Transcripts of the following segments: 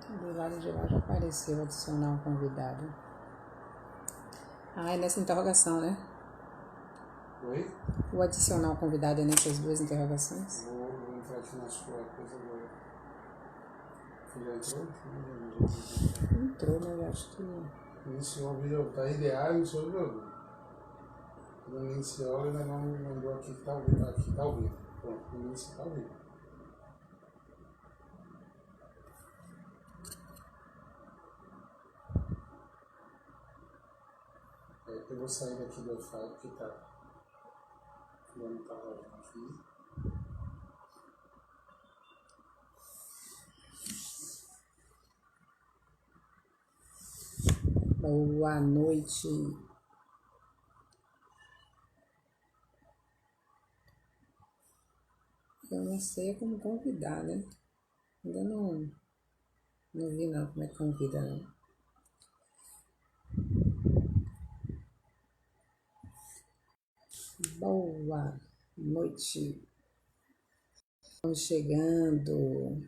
Do lado de lá já apareceu adicionar um convidado. Ah, é nessa interrogação, né? Oi? O adicionar um convidado é nessas duas interrogações? Vou entrar aqui nas coisas agora. Já entrou? Entrou, mas eu acho que... Iniciou o vídeo, tá ideal, iniciou o vídeo. Quando iniciou, ele não me mandou aqui que tá ao vivo. Aqui tá ao vivo. Pronto, o início tá ao vivo. Eu vou sair daqui do Wi-Fi porque tá. Não tá rolando aqui. Boa noite. Eu não sei como convidar, né? Ainda não vi não como é que convida, não. Boa noite. Estamos chegando.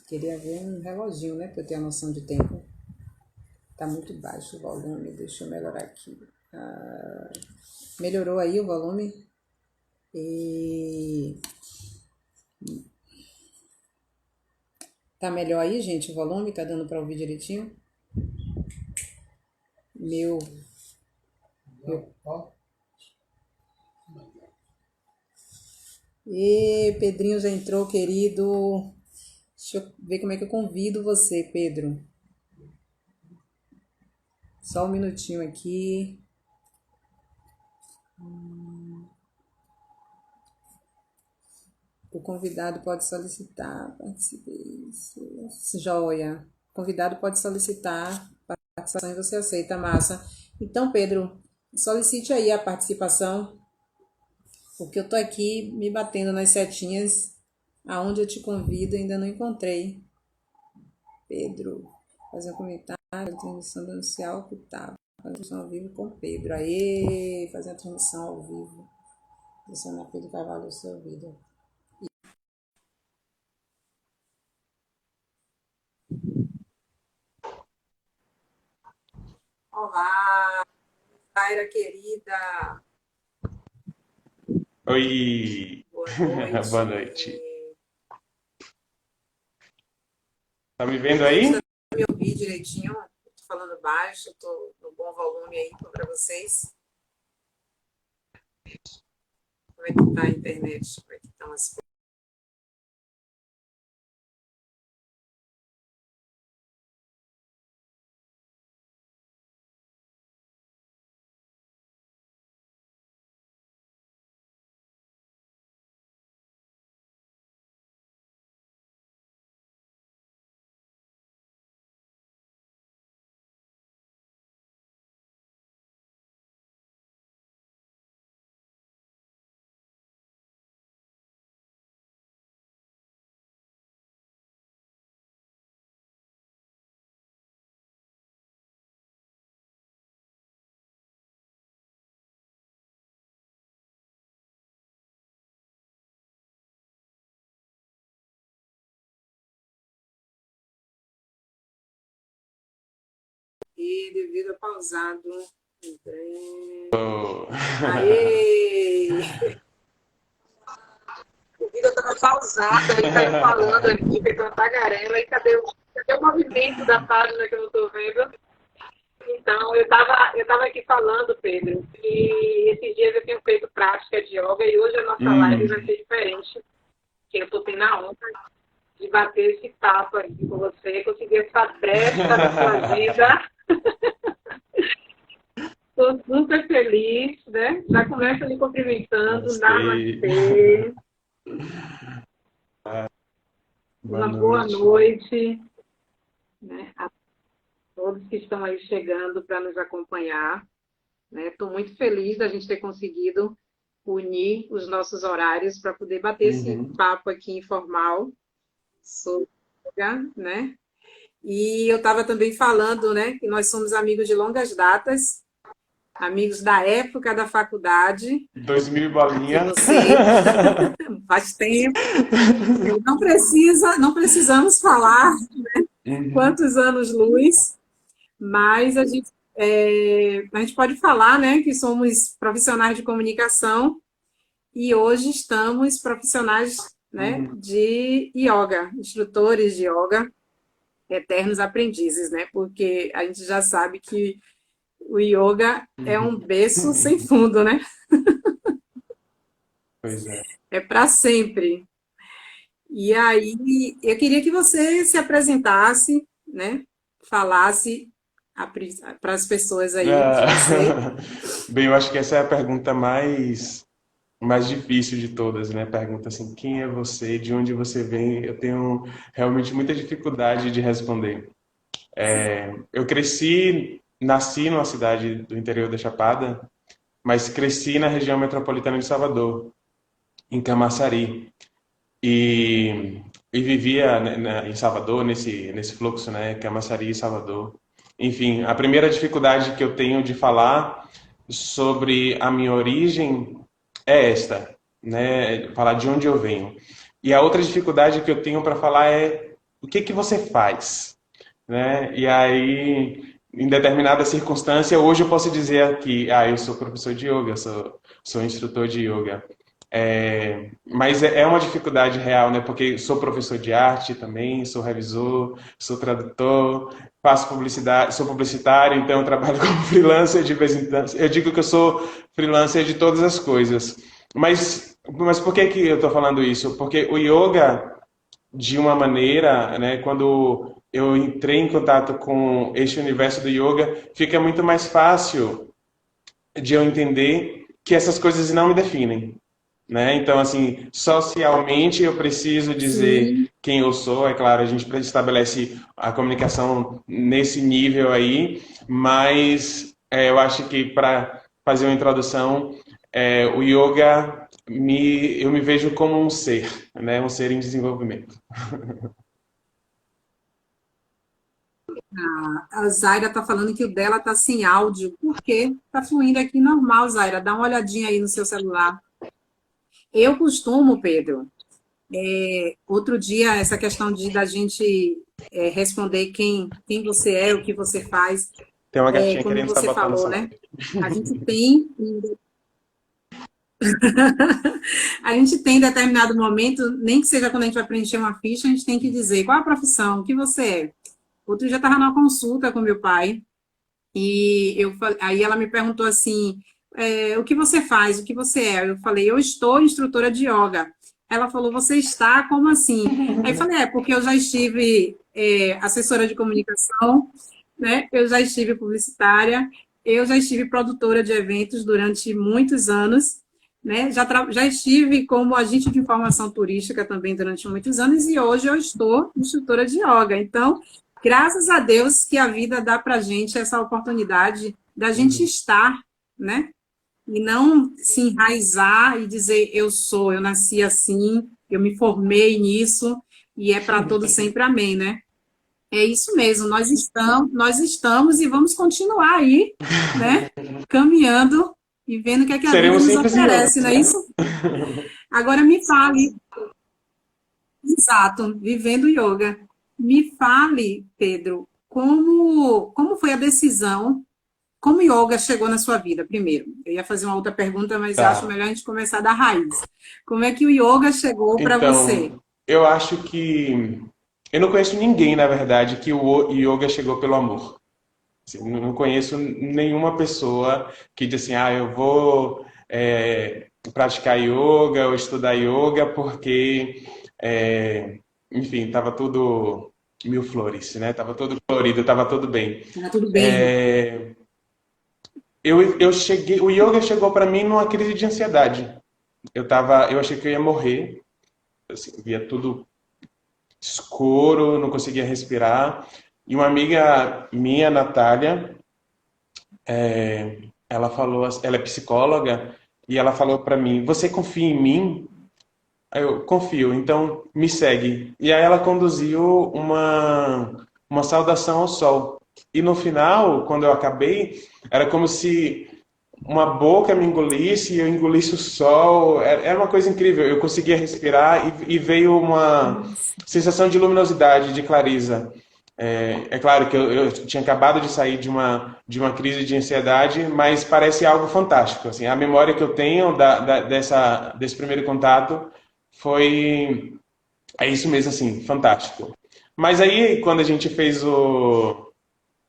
Queria ver um reloginho, né? Pra eu ter a noção de tempo. Tá muito baixo o volume. Deixa eu melhorar aqui. Melhorou aí o volume? E... Tá melhor aí, gente? O volume? Tá dando pra ouvir direitinho? Meu... Ó. E Pedrinho já entrou, querido. Deixa eu ver como é que eu convido você, Pedro. Só um minutinho aqui. O convidado pode solicitar participação. Joia. O convidado pode solicitar participação e você aceita, massa. Então, Pedro, solicite aí a participação, porque eu tô aqui me batendo nas setinhas aonde eu te convido, ainda não encontrei. Pedro, fazer um comentário, transmissão do anunciar que tá. Fazer a transmissão ao vivo com Pedro. Aê, fazer a transmissão ao vivo. Adicionar Pedro Carvalho ao seu vídeo. Olá, Taira querida. Oi, Boa boa noite. noite. Tá me vendo Todos aí? devem me ouvir direitinho. Estou falando baixo, estou no bom volume aí para vocês. Como é que está a internet? Como é que estão as coisas? E devido a pausado. Oh. Aê! O vídeo estava pausado, ele estava falando aqui, feito uma tagarela, e cadê o movimento da página que eu não estou vendo? Então, eu tava aqui falando, Pedro, que esses dias eu tenho feito prática de yoga e hoje a nossa live vai ser diferente, que eu estou tendo a honra de bater esse papo aqui com você, conseguir essa brecha na sua agenda. Estou super feliz, né? Já começo me cumprimentando, namastê, Boa uma boa noite. noite, né, a todos que estão aí chegando para nos acompanhar. Estou muito feliz da gente ter conseguido unir os nossos horários para poder bater esse Uhum. papo aqui informal sobre yoga, né? E eu estava também falando, né, que nós somos amigos de longas datas, amigos da época da faculdade, 2000 e que bolinha. você faz tempo, não precisamos falar Uhum. quantos anos-luz, mas a gente pode falar, né, que somos profissionais de comunicação e hoje estamos profissionais, né, Uhum. de yoga, instrutores de yoga, eternos aprendizes, né, porque a gente já sabe que o yoga é um Uhum. berço sem fundo, né, Pois é. é para sempre. E aí, eu queria que você se apresentasse, né, falasse para as pessoas aí de Ah, você. bem, eu acho que essa é a pergunta mais difícil de todas, né? Pergunta assim, quem é você? De onde você vem? Eu tenho realmente muita dificuldade de responder. Eu nasci numa cidade do interior da Chapada, mas cresci na região metropolitana de Salvador, em Camaçari. E, e vivia, né, em Salvador, nesse fluxo, né? Camaçari e Salvador. Enfim, a primeira dificuldade que eu tenho de falar sobre a minha origem é esta, né? Falar de onde eu venho. E a outra dificuldade que eu tenho para falar é o que que você faz, né? E aí, em determinada circunstância, hoje eu posso dizer que, eu sou professor de yoga, sou instrutor de yoga. Mas é uma dificuldade real, né? Porque sou professor de arte também, sou revisor, sou tradutor, faço publicidade, sou publicitário, então eu trabalho como freelancer de vez em quando. Eu digo que eu sou freelancer de todas as coisas. Mas por que que eu estou falando isso? Porque o yoga, de uma maneira, né, quando eu entrei em contato com este universo do yoga, fica muito mais fácil de eu entender que essas coisas não me definem, né? Então, assim, socialmente eu preciso dizer Sim, quem eu sou, é claro, a gente estabelece a comunicação nesse nível aí, mas eu acho que para fazer uma introdução, o yoga eu me vejo como um ser, né? Um ser em desenvolvimento. a Zaira está falando que o dela está sem áudio. Por quê? Está fluindo aqui normal, Zaira. Dá uma olhadinha aí no seu celular. Eu costumo, Pedro, outro dia, essa questão de da gente responder quem você é, o que você faz, Tem uma gatinha como querendo você sabotar falou, nossa né? live. A gente tem, a gente tem em determinado momento, nem que seja quando a gente vai preencher uma ficha, a gente tem que dizer qual a profissão, o que você é. Outro dia estava numa consulta com meu pai, e aí ela me perguntou assim, o que você faz, o que você é? Eu falei, eu estou instrutora de yoga. Ela falou, você está? Como assim? Aí eu falei, porque eu já estive assessora de comunicação, né? Eu já estive publicitária, eu já estive produtora de eventos durante muitos anos, né? Já estive como agente de informação turística também durante muitos anos e hoje eu estou instrutora de yoga. Então, graças a Deus que a vida dá para a gente essa oportunidade da gente Uhum. estar, né? E não se enraizar e dizer eu nasci assim, eu me formei nisso e é para todo sempre amém, né? É isso mesmo, nós estamos e vamos continuar aí, né? Caminhando e vendo o que é que a vida Seremos nos simples oferece, yogis, não é né? isso? Agora me fale, exato, vivendo yoga. Me fale, Pedro, como foi a decisão, como o yoga chegou na sua vida, primeiro? Eu ia fazer uma outra pergunta, mas eu acho Tá. melhor a gente começar da raiz. Como é que o yoga chegou para você? Então, eu acho que eu não conheço ninguém, na verdade, que o yoga chegou pelo amor. Assim, não conheço nenhuma pessoa que diz assim, eu vou praticar yoga ou estudar yoga porque, enfim, estava tudo mil flores, né? Tava tudo colorido, tava tudo bem. Tá tudo bem. É, o yoga chegou para mim numa crise de ansiedade. Eu achei que eu ia morrer, assim, via tudo escuro, não conseguia respirar. E uma amiga minha, Natália, ela falou, ela é psicóloga, e ela falou para mim: "Você confia em mim?" Aí eu confio, então me segue. E aí ela conduziu uma saudação ao sol. E no final, quando eu acabei, era como se uma boca me engolisse e eu engolisse o sol. Era uma coisa incrível. Eu conseguia respirar e veio uma Nossa. sensação de luminosidade, de clareza. É claro que eu tinha acabado de sair de uma crise de ansiedade, mas parece algo fantástico. Assim, a memória que eu tenho desse primeiro contato foi, é isso mesmo, assim, fantástico. Mas aí, quando a gente fez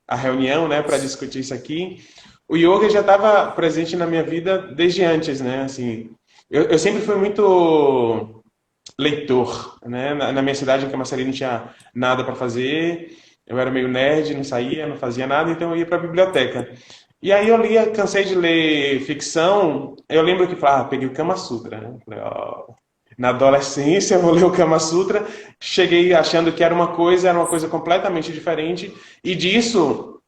a reunião, né, para discutir isso aqui, o yoga já estava presente na minha vida desde antes, né? Assim, eu sempre fui muito leitor, né? Na minha cidade, em Camaçari, não tinha nada para fazer. Eu era meio nerd, não saía, não fazia nada, então eu ia para a biblioteca. E aí eu lia, cansei de ler ficção. Eu lembro que falava, peguei o Kama Sutra, né? Falei, ó, na adolescência, eu vou ler o Kama Sutra. Cheguei achando que era uma coisa completamente diferente. E disso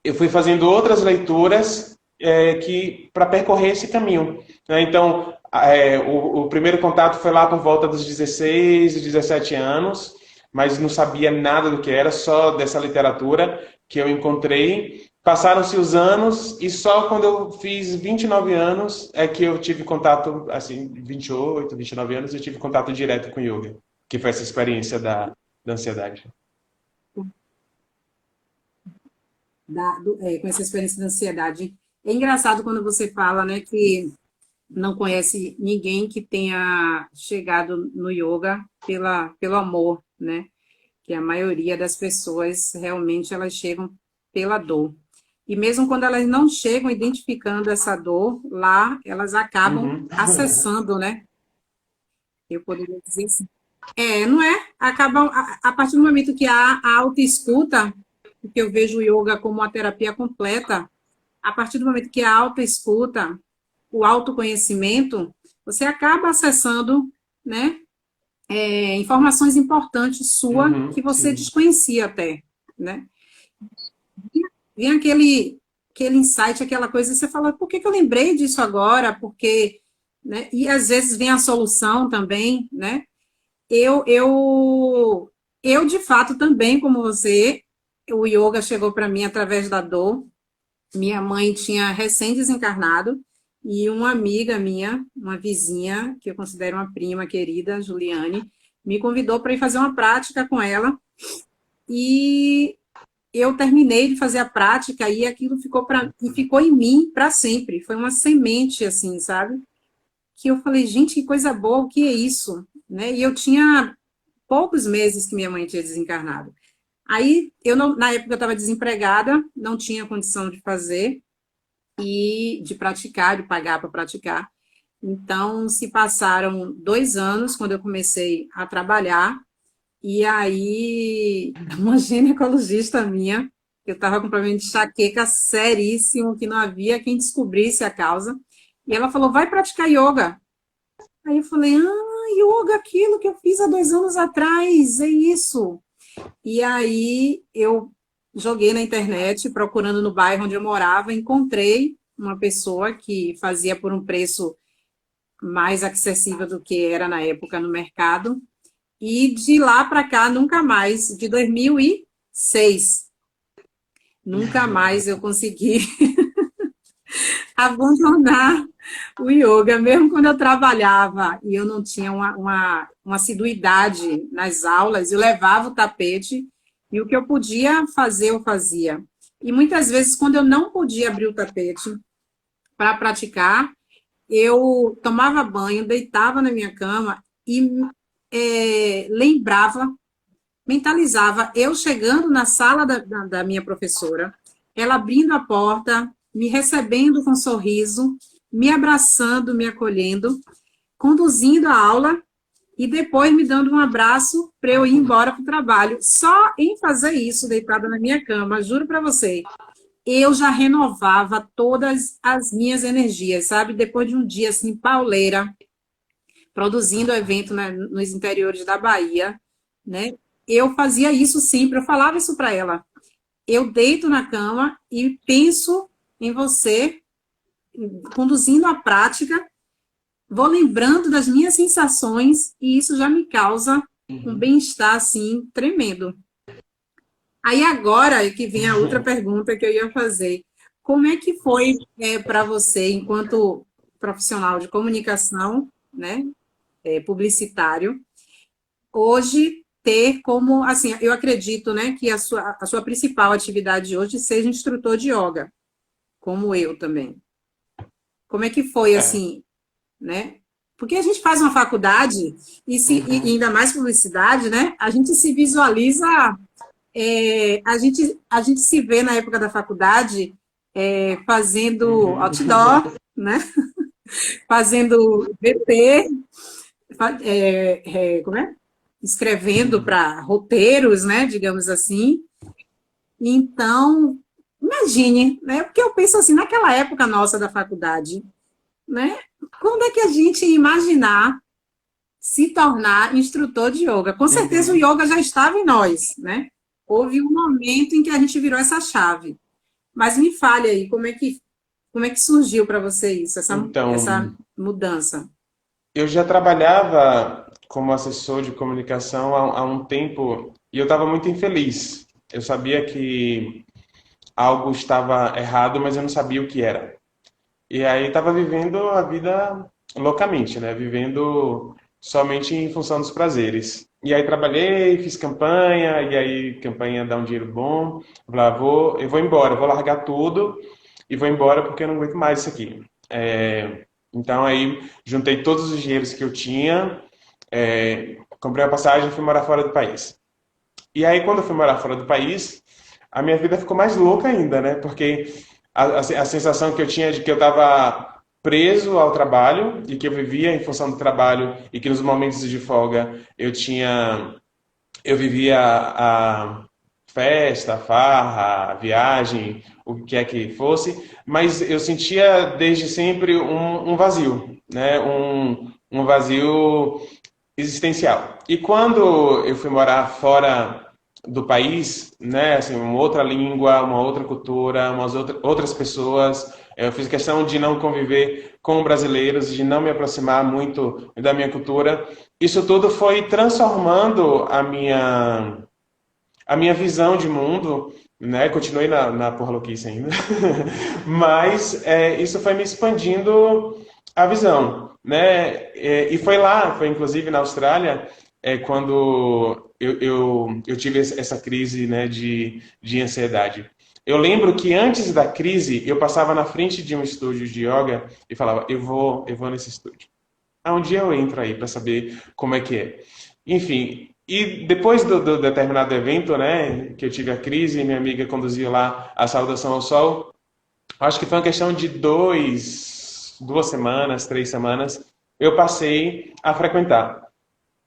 eu fui fazendo outras leituras que para percorrer esse caminho, né? Então, o primeiro contato foi lá por volta dos 16, 17 anos, mas não sabia nada do que era, só dessa literatura que eu encontrei. Passaram-se os anos e só quando eu fiz 29 anos é que eu tive contato, assim, 28, 29 anos, eu tive contato direto com yoga, que foi essa experiência da ansiedade. Com essa experiência da ansiedade. É engraçado quando você fala, né, que não conhece ninguém que tenha chegado no yoga pelo amor, né? Que a maioria das pessoas realmente elas chegam pela dor. E mesmo quando elas não chegam identificando essa dor, lá elas acabam Uhum. acessando, né? Eu poderia dizer assim. Não é? Acabam, a partir do momento que há a autoescuta, porque eu vejo o yoga como uma terapia completa, a partir do momento que há a autoescuta, o autoconhecimento, você acaba acessando, né, informações importantes sua que Uhum, você sim. desconhecia até, né? Vem aquele insight, aquela coisa, e você fala, por que eu lembrei disso agora? Porque, né? E às vezes vem a solução também, né? Eu, eu, eu de fato também, como você, o yoga chegou para mim através da dor. Minha mãe tinha recém-desencarnado e uma amiga minha, uma vizinha, que eu considero uma prima querida, Juliane, me convidou para ir fazer uma prática com ela e eu terminei de fazer a prática e aquilo ficou em mim para sempre. Foi uma semente, assim, sabe? Que eu falei, gente, que coisa boa, o que é isso? Né? E eu tinha poucos meses que minha mãe tinha desencarnado. Aí, na época, eu estava desempregada, não tinha condição de fazer e de praticar, de pagar para praticar. Então, se passaram 2 anos quando eu comecei a trabalhar, e aí uma ginecologista minha, eu estava com problema de enxaqueca seríssimo, que não havia quem descobrisse a causa, e ela falou, vai praticar yoga. Aí eu falei, yoga, aquilo que eu fiz há 2 anos atrás, é isso. E aí eu joguei na internet, procurando no bairro onde eu morava, encontrei uma pessoa que fazia por um preço mais acessível do que era na época no mercado. E de lá para cá, nunca mais, de 2006, nunca mais eu consegui abandonar o yoga, mesmo quando eu trabalhava e eu não tinha uma assiduidade nas aulas, eu levava o tapete e o que eu podia fazer, eu fazia. E muitas vezes, quando eu não podia abrir o tapete para praticar, eu tomava banho, deitava na minha cama e lembrava, mentalizava eu chegando na sala da minha professora, ela abrindo a porta, me recebendo com um sorriso, me abraçando, me acolhendo, conduzindo a aula e depois me dando um abraço para eu ir embora para o trabalho. Só em fazer isso, deitada na minha cama, juro para você, eu já renovava todas as minhas energias, sabe? Depois de um dia assim, pauleira, produzindo evento, né, nos interiores da Bahia, né? Eu fazia isso sempre, eu falava isso para ela. Eu deito na cama e penso em você, conduzindo a prática, vou lembrando das minhas sensações e isso já me causa um bem-estar, assim, tremendo. Aí agora é que vem a outra pergunta que eu ia fazer. Como é que foi para você, enquanto profissional de comunicação, né, publicitário, hoje ter como, assim, eu acredito, né, que a sua principal atividade hoje seja instrutor de yoga, como eu também. Como é que foi, É. assim, né? Porque a gente faz uma faculdade e ainda mais publicidade, né? A gente se visualiza, a gente se vê na época da faculdade fazendo outdoor, né? Fazendo VT, como é? Escrevendo para roteiros, né? Digamos assim. Então, imagine, né? Porque eu penso assim, naquela época nossa da faculdade, né? Quando é que a gente ia imaginar se tornar instrutor de yoga? Com certeza o Uhum. yoga já estava em nós, né? Houve um momento em que a gente virou essa chave. Mas me fale aí, como é que surgiu para você isso, essa Então, mudança? eu já trabalhava como assessor de comunicação há um tempo e eu estava muito infeliz. Eu sabia que algo estava errado, mas eu não sabia o que era. E aí estava vivendo a vida loucamente, né? Vivendo somente em função dos prazeres. E aí trabalhei, fiz campanha, e aí campanha dá um dinheiro bom. Falei, eu vou embora, vou largar tudo e vou embora porque eu não aguento mais isso aqui. Então aí juntei todos os dinheiros que eu tinha, comprei a passagem e fui morar fora do país. E aí quando eu fui morar fora do país, a minha vida ficou mais louca ainda, né? Porque a sensação que eu tinha de que eu estava preso ao trabalho e que eu vivia em função do trabalho e que nos momentos de folga eu vivia a festa, a farra, a viagem, o que é que fosse, mas eu sentia desde sempre um vazio, né? Um vazio existencial. E quando eu fui morar fora do país, né, assim, uma outra língua, uma outra cultura, outras pessoas, eu fiz questão de não conviver com brasileiros, de não me aproximar muito da minha cultura. Isso tudo foi transformando a minha visão de mundo, né? Continuei na porra louquice ainda, mas isso foi me expandindo a visão, né? E foi lá, foi inclusive na Austrália, quando eu tive essa crise, né, de ansiedade. Eu lembro que antes da crise, eu passava na frente de um estúdio de yoga e falava, eu vou nesse estúdio. Um dia eu entro aí para saber como é que é. Enfim, e depois do determinado evento, né, que eu tive a crise, minha amiga conduziu lá a saudação ao sol, acho que foi uma questão de 2 semanas, 3 semanas, eu passei a frequentar.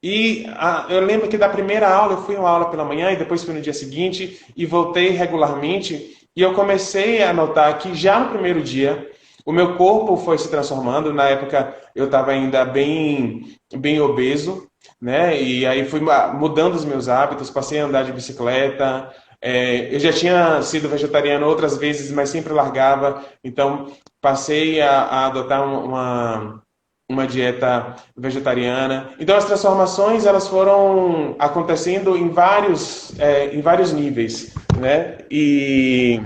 E eu lembro que da primeira aula, eu fui uma aula pela manhã e depois fui no dia seguinte e voltei regularmente. E eu comecei a notar que já no primeiro dia, o meu corpo foi se transformando. Na época, eu estava ainda bem, bem obeso, né? E aí fui mudando os meus hábitos, passei a andar de bicicleta. Eu já tinha sido vegetariano outras vezes, mas sempre largava. Então, passei a adotar uma dieta vegetariana. Então as transformações elas foram acontecendo em vários níveis, né? E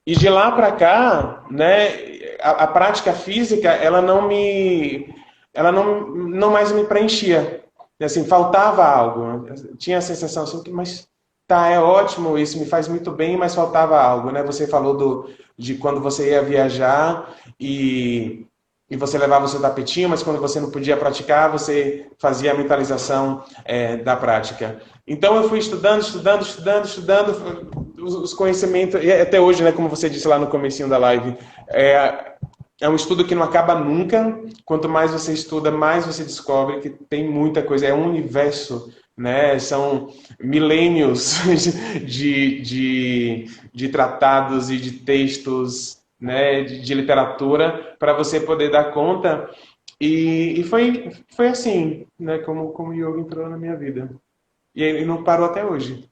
de lá para cá, né? A prática física ela não mais me preenchia. Assim, faltava algo. Tinha a sensação assim, mas tá, é ótimo, isso me faz muito bem, mas faltava algo, né? Você falou de quando você ia viajar e você levava o seu tapetinho, mas quando você não podia praticar, você fazia a mentalização da prática. Então eu fui estudando os conhecimentos, e até hoje, né, como você disse lá no comecinho da live, é um estudo que não acaba nunca. Quanto mais você estuda, mais você descobre que tem muita coisa. É um universo, né? São milênios de tratados e de textos, né? De literatura para você poder dar conta. E foi assim, né? Como, o yoga entrou na minha vida. E ele não parou até hoje.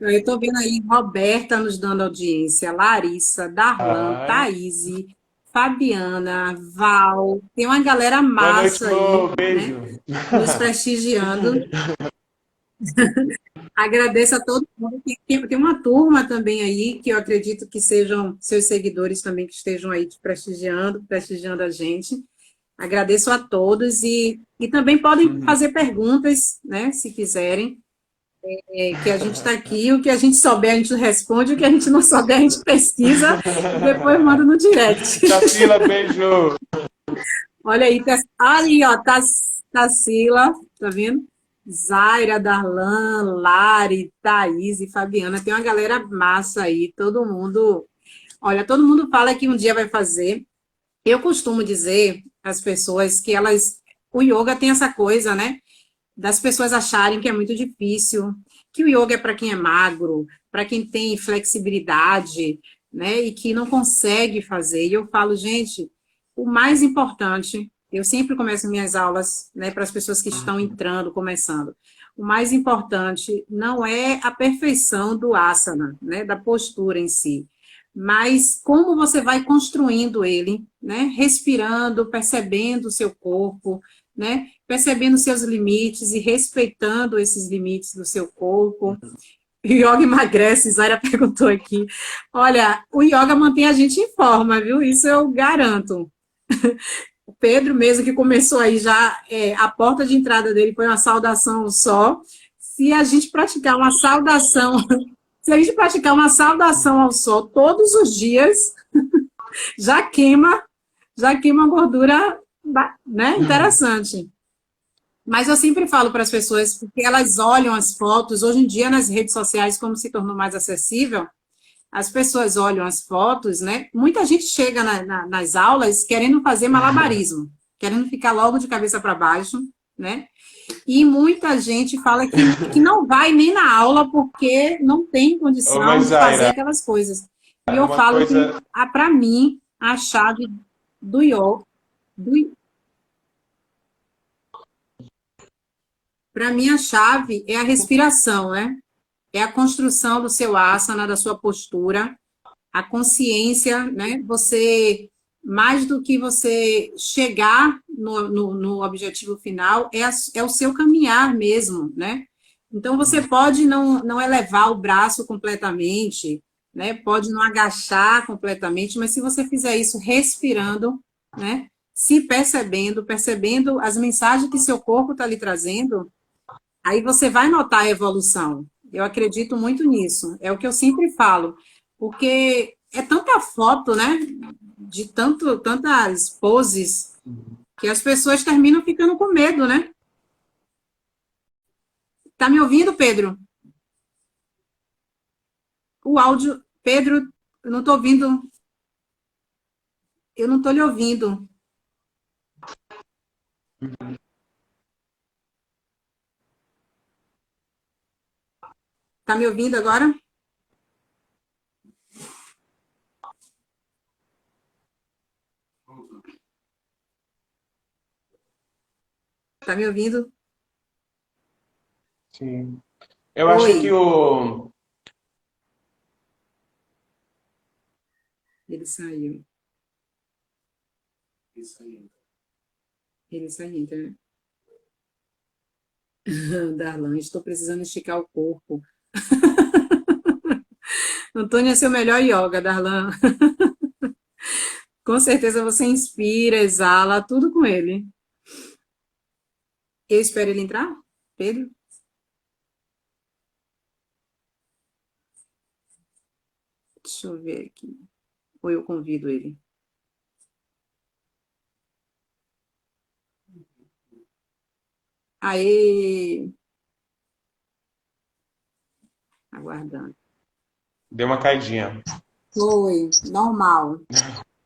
Eu estou vendo aí Roberta nos dando audiência, Larissa, Darlan, Ai. Thaís, Fabiana, Val. Tem uma galera Boa noite, massa aí, Flo. né? Beijo. Nos prestigiando. Agradeço a todo mundo. Tem uma turma também aí, que eu acredito que sejam seus seguidores também que estejam aí te prestigiando a gente. Agradeço a todos e também podem Uhum. fazer perguntas, né, se quiserem, que a gente está aqui, o que a gente souber a gente responde, o que a gente não souber a gente pesquisa e depois manda no direct. Tarsila, beijo. Olha aí, aí ó, Tarsila, tá vendo? Zaira, Darlan, Lari, Thaís e Fabiana, tem uma galera massa aí, todo mundo. Olha, todo mundo fala que um dia vai fazer. Eu costumo dizer às pessoas que elas. O yoga tem essa coisa, né? Das pessoas acharem que é muito difícil, que o yoga é para quem é magro, para quem tem flexibilidade, né? E que não consegue fazer. E eu falo, gente, o mais importante, eu sempre começo minhas aulas, né, para as pessoas que estão entrando, começando. O mais importante não é a perfeição do asana, né, da postura em si, mas como você vai construindo ele, né, respirando, percebendo o seu corpo, né, percebendo seus limites e respeitando esses limites do seu corpo. O yoga emagrece, Zaira perguntou aqui. Olha, o yoga mantém a gente em forma, viu? Isso eu garanto. O Pedro mesmo que começou aí já, a porta de entrada dele foi uma saudação só. Se a gente praticar uma saudação, se a gente praticar uma saudação ao sol todos os dias, já queima, já queima gordura, né? Interessante. Mas eu sempre falo para as pessoas, porque elas olham as fotos, hoje em dia nas redes sociais, como se tornou mais acessível, as pessoas olham as fotos, né? Muita gente chega nas aulas querendo fazer malabarismo, querendo ficar logo de cabeça para baixo, né? E muita gente fala que não vai nem na aula porque não tem Ô, condição mas de fazer Zaira, aquelas coisas. E eu uma falo que, coisa. para mim, a chave do yoga, para mim, a chave é a respiração, né? É a construção do seu asana, da sua postura, a consciência, né? Você, mais do que você chegar no objetivo final, é o seu caminhar mesmo, né? Então, você pode não elevar o braço completamente, né? Pode não agachar completamente, mas se você fizer isso respirando, né? Se percebendo, percebendo as mensagens que seu corpo está lhe trazendo, aí você vai notar a evolução. Eu acredito muito nisso. É o que eu sempre falo. Porque é tanta foto, né? De tantas poses, que as pessoas terminam ficando com medo, né? Tá me ouvindo, Pedro? O áudio. Pedro, eu não tô ouvindo. Eu não tô lhe ouvindo. Tá me ouvindo agora? Tá me ouvindo? Sim. Eu acho que Oi. o. Ele saiu. Isso aí. Ele saiu, né? Darlan, estou precisando esticar o corpo. Antônio é seu melhor yoga, Darlan. Com certeza você inspira, exala, tudo com ele. Eu espero ele entrar, Pedro. Deixa eu ver aqui. Ou eu convido ele. Aê! Aguardando. Deu uma caidinha. Foi, normal.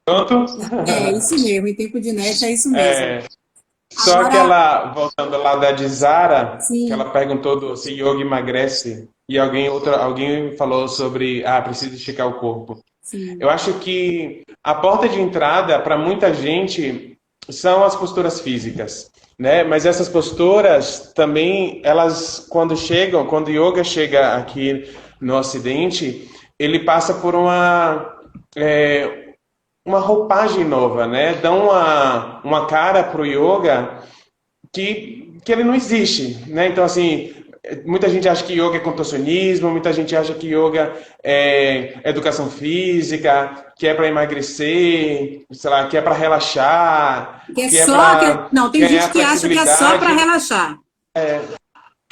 Pronto? É isso mesmo, em tempo de net é isso mesmo. É, só Agora, aquela, voltando lá da de Zara, que sim, ela perguntou se yoga emagrece, e alguém falou sobre, precisa esticar o corpo. Eu sim, acho que a porta de entrada para muita gente são as posturas físicas. né? Mas essas posturas também, elas quando o yoga chega aqui no Ocidente, ele passa por uma roupagem nova, né? Dão uma cara pro yoga que ele não existe, né? Então, assim, muita gente acha que yoga é contorcionismo, muita gente acha que yoga é educação física, que é para emagrecer, sei lá, que é para relaxar, Que é que é só. para Não, tem gente ganhar que acha que é só para flexibilidade. relaxar.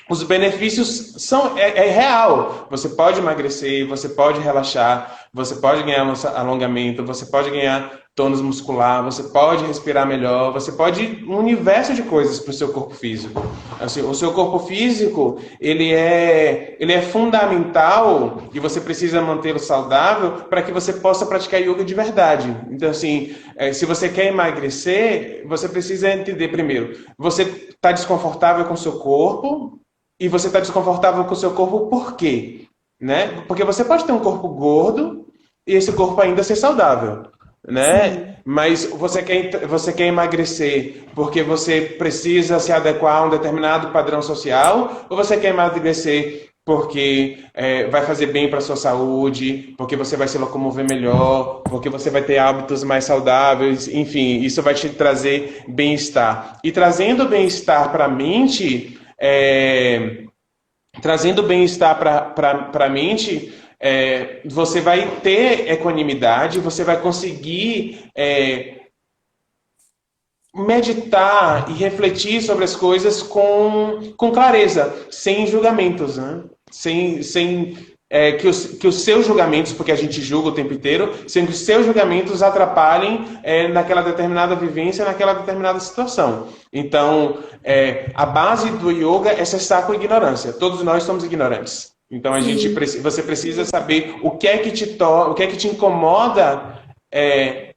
Os benefícios é real. Você pode emagrecer, você pode relaxar, você pode ganhar alongamento, você pode ganhar tônus muscular, você pode respirar melhor, você pode um universo de coisas para o seu corpo físico. Assim, o seu corpo físico ele é fundamental e você precisa mantê-lo saudável para que você possa praticar yoga de verdade. Então, assim, se você quer emagrecer, você precisa entender primeiro, você está desconfortável com o seu corpo, e você está desconfortável com o seu corpo por quê? Né? Porque você pode ter um corpo gordo e esse corpo ainda ser saudável, Sim. né? Mas você quer emagrecer porque você precisa se adequar a um determinado padrão social, ou você quer emagrecer porque vai fazer bem para a sua saúde, porque você vai se locomover melhor, porque você vai ter hábitos mais saudáveis, enfim, isso vai te trazer bem-estar. E trazendo bem-estar para a mente, trazendo bem-estar para a mente, você vai ter equanimidade, você vai conseguir meditar e refletir sobre as coisas com clareza, sem julgamentos, né? Que os seus julgamentos, porque a gente julga o tempo inteiro, sem que os seus julgamentos atrapalhem naquela determinada vivência, naquela determinada situação. Então, a base do yoga é cessar com a ignorância. Todos nós somos ignorantes. Então, Sim. você precisa saber o que é que o que é que te incomoda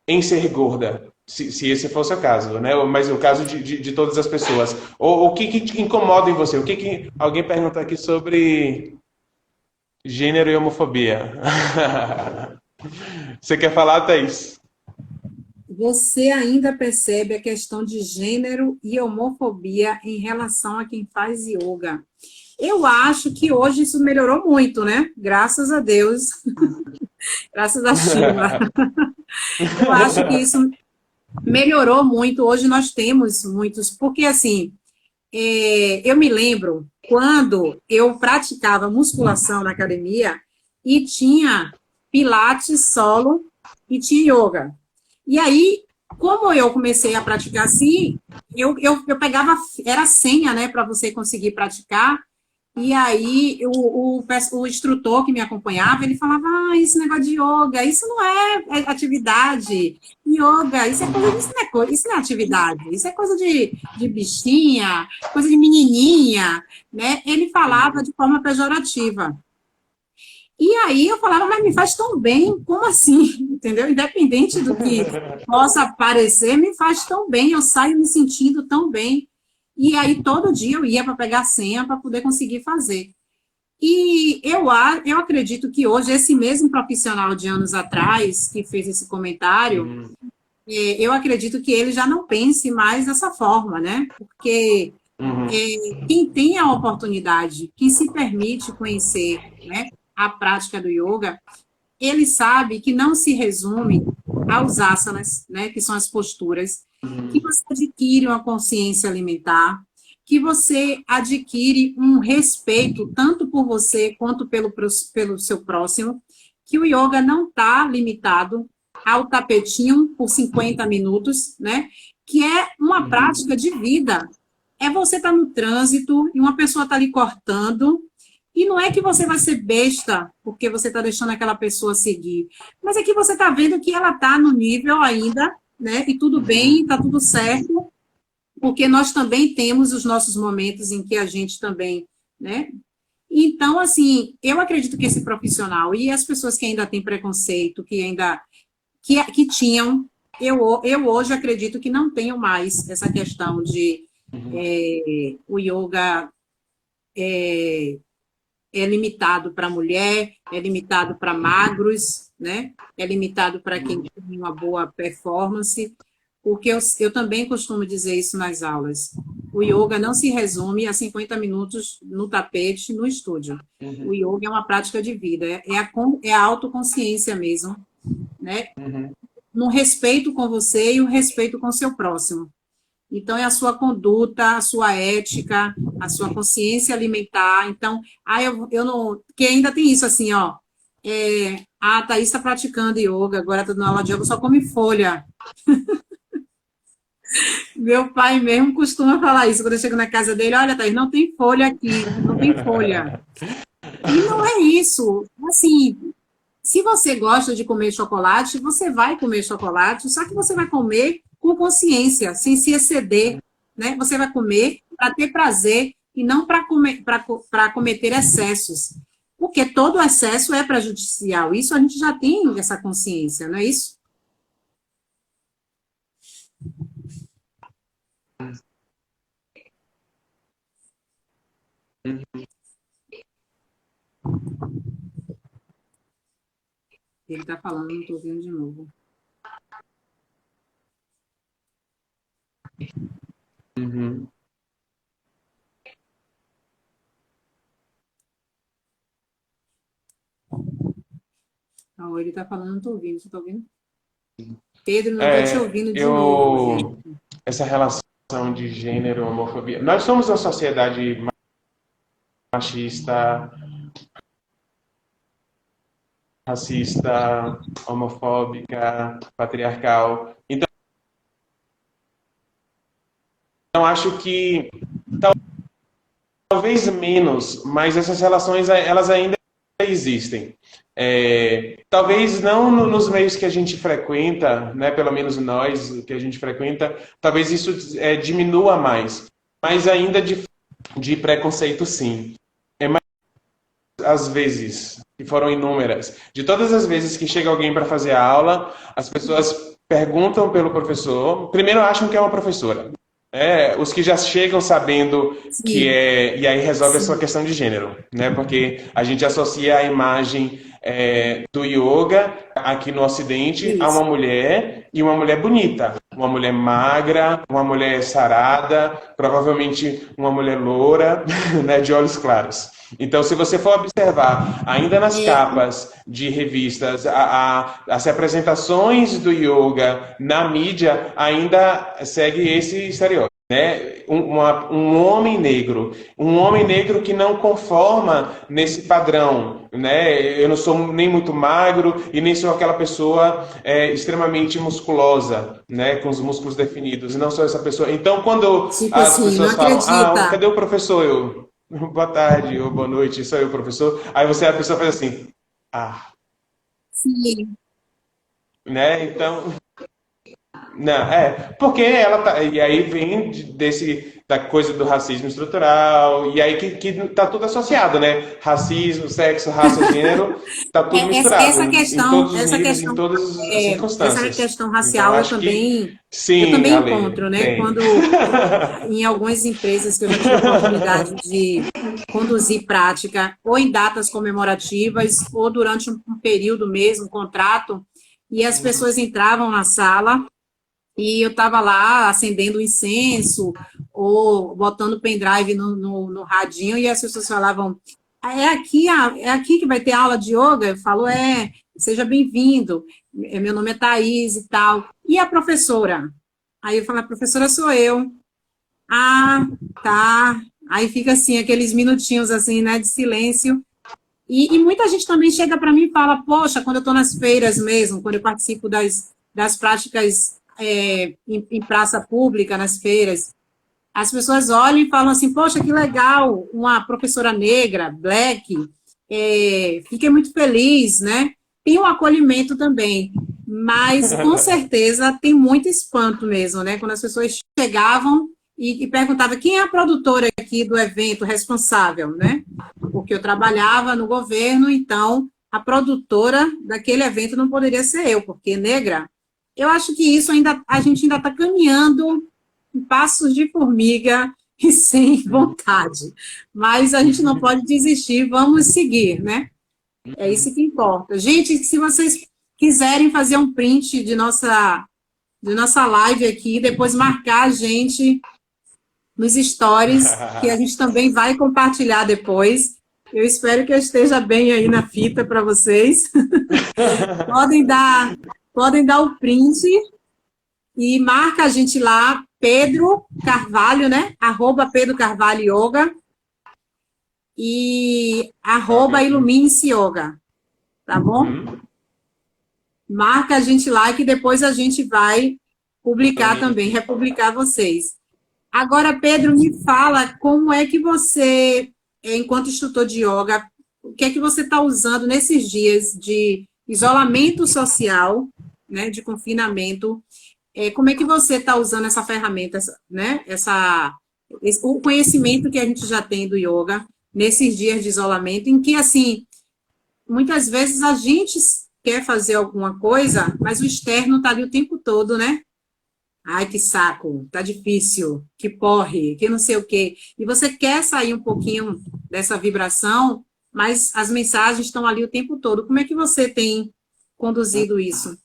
em ser gorda. Se esse for o seu caso, né? Mas o caso de todas as pessoas. Ou o que te incomoda em você? Alguém pergunta aqui sobre gênero e homofobia. Você quer falar, Thaís? Você ainda percebe a questão de gênero e homofobia em relação a quem faz yoga? Eu acho que hoje isso melhorou muito, né? Graças a Deus, graças a Shiva. Eu acho que isso melhorou muito. Hoje nós temos muitos, porque assim, eu me lembro quando eu praticava musculação na academia e tinha pilates solo e tinha yoga. E aí, como eu comecei a praticar assim, eu pegava, era senha, né, para você conseguir praticar. E aí, o instrutor que me acompanhava, ele falava, esse negócio de yoga, isso não é atividade. Yoga, isso é coisa, isso não é atividade, isso é coisa de bichinha, coisa de menininha, né? Ele falava de forma pejorativa. E aí eu falava, mas me faz tão bem, como assim? Entendeu? Independente do que possa parecer, me faz tão bem, eu saio me sentindo tão bem. E aí todo dia eu ia para pegar a senha para poder conseguir fazer. E eu acredito que hoje, esse mesmo profissional de anos atrás, que fez esse comentário, eu acredito que ele já não pense mais dessa forma, né? Porque quem tem a oportunidade, quem se permite conhecer, né, a prática do yoga, ele sabe que não se resume aos asanas, né, que são as posturas, que você adquire uma consciência alimentar, que você adquire um respeito tanto por você quanto pelo seu próximo, que o yoga não está limitado ao tapetinho por 50 minutos, né, que é uma prática de vida. É você estar no trânsito e uma pessoa está ali cortando, e não é que você vai ser besta porque você está deixando aquela pessoa seguir, mas é que você está vendo que ela está no nível ainda, né? E tudo bem, está tudo certo, porque nós também temos os nossos momentos em que a gente também, né? Então, assim, eu acredito que esse profissional e as pessoas que ainda têm preconceito, que tinham, eu hoje acredito que não tenho mais essa questão de o yoga é limitado para mulher, é limitado para magros, né? É limitado para quem tem uma boa performance, Porque eu também costumo dizer isso nas aulas. O yoga não se resume a 50 minutos no tapete, no estúdio. O Uhum, yoga é uma prática de vida, é a autoconsciência mesmo, né? uhum. No respeito com você e o respeito com o seu próximo. Então, é a sua conduta, a sua ética, a sua consciência alimentar. Então, eu não. Que ainda tem isso assim, ó. A Thaís está praticando yoga, agora está dando aula de yoga, só come folha. Meu pai mesmo costuma falar isso quando eu chego na casa dele: olha, Thaís, não tem folha aqui, não tem folha. E não é isso. Assim, se você gosta de comer chocolate, você vai comer chocolate, só que você vai comer com consciência, sem se exceder, né? Você vai comer para ter prazer e não para cometer excessos. Porque todo excesso é prejudicial. Isso a gente já tem essa consciência, não é isso? Ele está falando, não estou ouvindo de novo. Uhum. Não, ele está falando, não estou ouvindo. Você está ouvindo? Pedro, não estou te É, ouvindo de novo, gente. essa relação de gênero, homofobia. Nós somos uma sociedade machista, racista, homofóbica, patriarcal. Então, acho que talvez menos, mas essas relações elas ainda existem. Talvez não nos meios que a gente frequenta, né, pelo menos nós que a gente frequenta, talvez isso diminua mais, mas ainda de preconceito sim. Às vezes, que foram inúmeras, de todas as vezes que chega alguém para fazer a aula, as pessoas perguntam pelo professor, primeiro acham que é uma professora. Os que já chegam sabendo que Sim, é. E aí resolve a sua sim, questão de gênero, né? Porque a gente associa a imagem do yoga aqui no Ocidente a uma isso. mulher e uma mulher bonita. Uma mulher magra, uma mulher sarada, provavelmente uma mulher loura, né, de olhos claros. Então, se você for observar, ainda nas É, capas de revistas, as representações do yoga na mídia ainda segue esse estereótipo, né? Um homem negro que não conforma nesse padrão, né? Eu não sou nem muito magro e nem sou aquela pessoa extremamente musculosa, né? Com os músculos definidos. Não sou essa pessoa. Então, quando tipo as assim, não pessoas falam, acredita. cadê o professor? Boa tarde ou boa noite, sou eu, professor. Aí a pessoa faz assim, ah, Sim, né? Então, não, porque ela tá, e aí vem da coisa do racismo estrutural, e aí que tá tudo associado, né? Racismo, sexo, raça, gênero, tá tudo misturado em todos os essa níveis, em questão, todas as essa circunstâncias. questão Então, racial acho que eu sim, também Ale, encontro, né? tem. Quando em algumas empresas que eu já tive oportunidade de conduzir prática, ou em datas comemorativas, ou durante um período mesmo, um contrato, e as pessoas entravam na sala e eu estava lá acendendo incenso ou botando pendrive no radinho e as pessoas falavam: é aqui que vai ter aula de yoga? Eu falo: seja bem-vindo, meu nome é Thaís e tal. E a professora? Aí eu falo: a professora sou eu. Ah, tá. Aí fica assim, aqueles minutinhos assim, né, de silêncio. E muita gente também chega para mim e fala: poxa, quando eu estou nas feiras mesmo, quando eu participo das práticas em praça pública, nas feiras, as pessoas olham e falam assim: poxa, que legal, uma professora negra, black, fiquei muito feliz, né? Tem um acolhimento também, mas com certeza tem muito espanto mesmo, né? Quando as pessoas chegavam e perguntavam quem é a produtora aqui do evento responsável, né? Porque eu trabalhava no governo, então a produtora daquele evento não poderia ser eu, porque negra. Eu acho que isso ainda a gente ainda está caminhando em passos de formiga e sem vontade. Mas a gente não pode desistir, vamos seguir, né? É isso que importa. Gente, se vocês quiserem fazer um print de nossa de nossa live aqui, depois marcar a gente nos stories, que a gente também vai compartilhar depois. Eu espero que eu esteja bem aí na fita para vocês. Podem dar o print e marca a gente lá, Pedro Carvalho, né? @Pedro Carvalho Yoga e @Ilumine-se Yoga, tá bom? Marca a gente lá que depois a gente vai publicar também, republicar vocês. Agora, Pedro, me fala como é que você, enquanto instrutor de yoga, o que é que você está usando nesses dias de isolamento social, né, de confinamento? Como é que você está usando essa ferramenta, né, o conhecimento que a gente já tem do yoga nesses dias de isolamento, em que, assim, muitas vezes a gente quer fazer alguma coisa, mas o externo está ali o tempo todo, né? Ai, que saco, tá difícil, que porre, que não sei o quê. E você quer sair um pouquinho dessa vibração, mas as mensagens estão ali o tempo todo. Como é que você tem conduzido isso?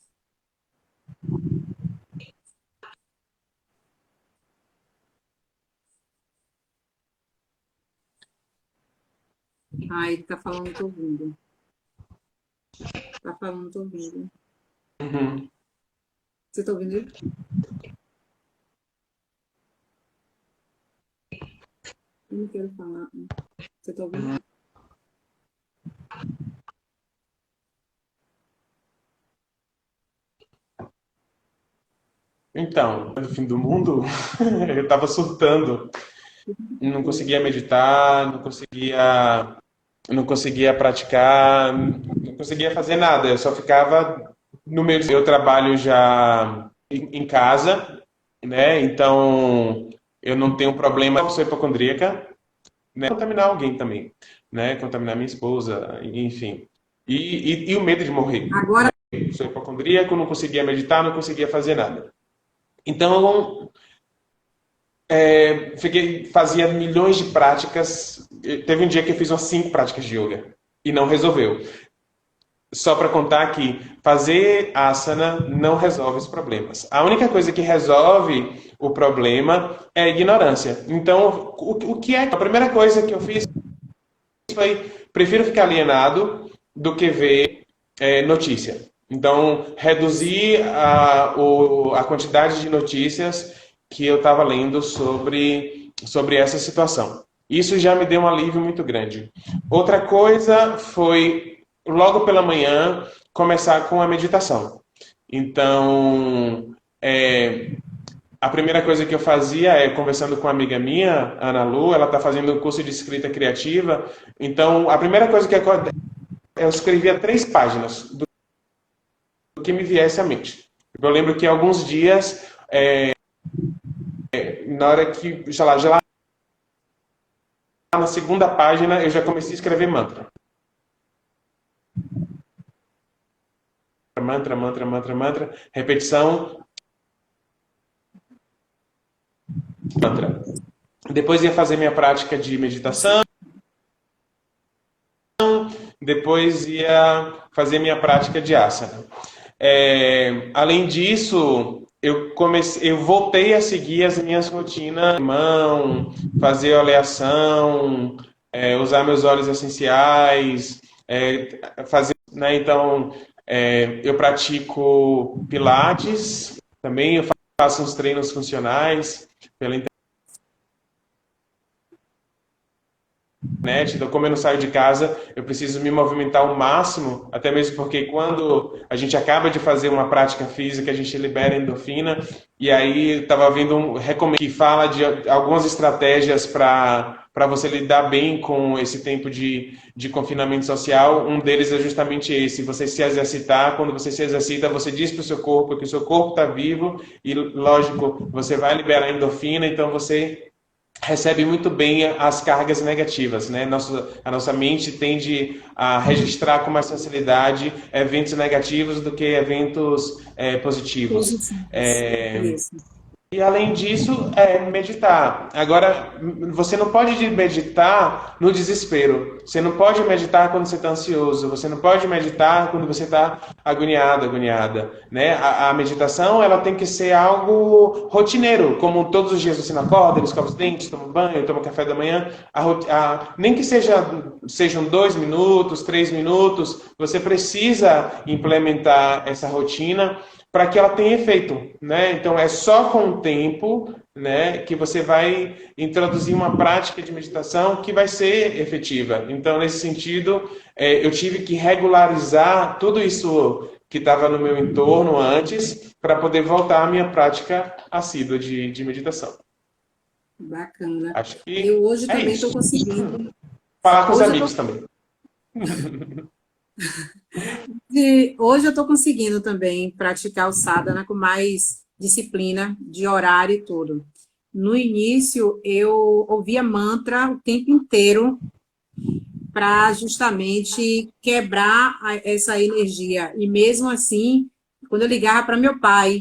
Ai, ele tá falando, tô ouvindo. Tá falando, tô ouvindo. Você tá ouvindo ele? Eu não quero falar. Você tá ouvindo? Então, no fim do mundo, eu estava surtando. Não conseguia meditar, não conseguia praticar, não conseguia fazer nada. Eu só ficava no meio. Eu trabalho já em casa, né? Então eu não tenho problema. Eu sou hipocondríaca, né? Contaminar alguém também, né? Contaminar minha esposa, enfim. E o medo de morrer. Agora, Eu sou hipocondríaco, não conseguia meditar, não conseguia fazer nada. Então fazia milhões de práticas. Teve um dia que eu fiz umas 5 práticas de yoga e não resolveu. Só para contar que fazer asana não resolve os problemas. A única coisa que resolve o problema é a ignorância. Então, o que é? A primeira coisa que eu fiz foi: prefiro ficar alienado do que ver notícia. Então, reduzir a quantidade de notícias que eu estava lendo sobre essa situação. Isso já me deu um alívio muito grande. Outra coisa foi, logo pela manhã, começar com a meditação. Então, a primeira coisa que eu fazia é conversando com uma amiga minha, Ana Lu. Ela está fazendo um curso de escrita criativa. Então, a primeira coisa que eu escrevia 3 páginas do que me viesse à mente. Eu lembro que alguns dias, na hora que, sei lá, já na segunda página, eu já comecei a escrever mantra. Mantra, mantra, mantra, mantra, repetição, mantra. Depois ia fazer minha prática de meditação, depois ia fazer minha prática de asana. Além disso, eu voltei a seguir as minhas rotinas, fazer oleação, usar meus óleos essenciais, fazer, né? Então, eu pratico pilates, também eu faço uns treinos funcionais pela internet. Então, como eu não saio de casa, eu preciso me movimentar ao máximo, até mesmo porque quando a gente acaba de fazer uma prática física, a gente libera endorfina. E aí estava vendo recomendo que fala de algumas estratégias para você lidar bem com esse tempo de confinamento social. Um deles é justamente esse: você se exercitar. Quando você se exercita, você diz para o seu corpo que o seu corpo está vivo e, lógico, você vai liberar endorfina, então você recebe muito bem as cargas negativas, né? A nossa mente tende a registrar com mais facilidade eventos negativos do que eventos positivos. Isso. E além disso, meditar. Agora, você não pode meditar no desespero. Você não pode meditar quando você está ansioso. Você não pode meditar quando você está agoniado, agoniada, né? A meditação, ela tem que ser algo rotineiro, como todos os dias você não acorda, escova os dentes, toma banho, toma café da manhã. Nem que sejam 2 minutos, 3 minutos, você precisa implementar essa rotina para que ela tenha efeito, né? Então é só com o tempo, né, que você vai introduzir uma prática de meditação que vai ser efetiva. Então nesse sentido, eu tive que regularizar tudo isso que estava no meu entorno antes para poder voltar à minha prática assídua de meditação. Bacana. Acho que Eu hoje é também estou isso. conseguindo. Falar com os Hoje eu amigos tô, também. hoje eu estou conseguindo também praticar o sadhana com mais disciplina de horário e tudo. No início, eu ouvia mantra o tempo inteiro para justamente quebrar essa energia. E mesmo assim, quando eu ligava para meu pai,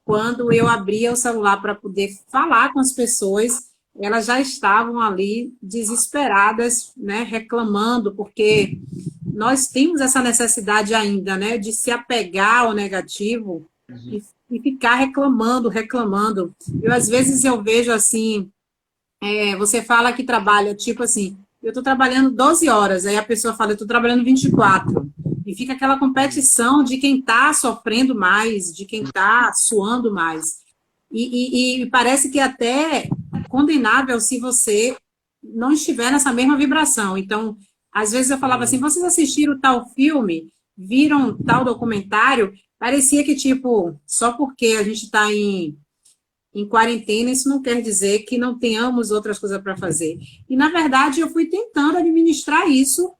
quando eu abria o celular para poder falar com as pessoas, elas já estavam ali desesperadas, né, reclamando, porque nós temos essa necessidade ainda, né, de se apegar ao negativo e ficar reclamando, reclamando. Às vezes eu vejo assim, você fala que trabalha, tipo assim, eu estou trabalhando 12 horas, aí a pessoa fala, eu estou trabalhando 24. E fica aquela competição de quem está sofrendo mais, de quem está suando mais. E parece que é até condenável se você não estiver nessa mesma vibração. Então, às vezes eu falava assim, vocês assistiram tal filme, viram tal documentário, parecia que, tipo, só porque a gente está em quarentena, isso não quer dizer que não tenhamos outras coisas para fazer. E, na verdade, eu fui tentando administrar isso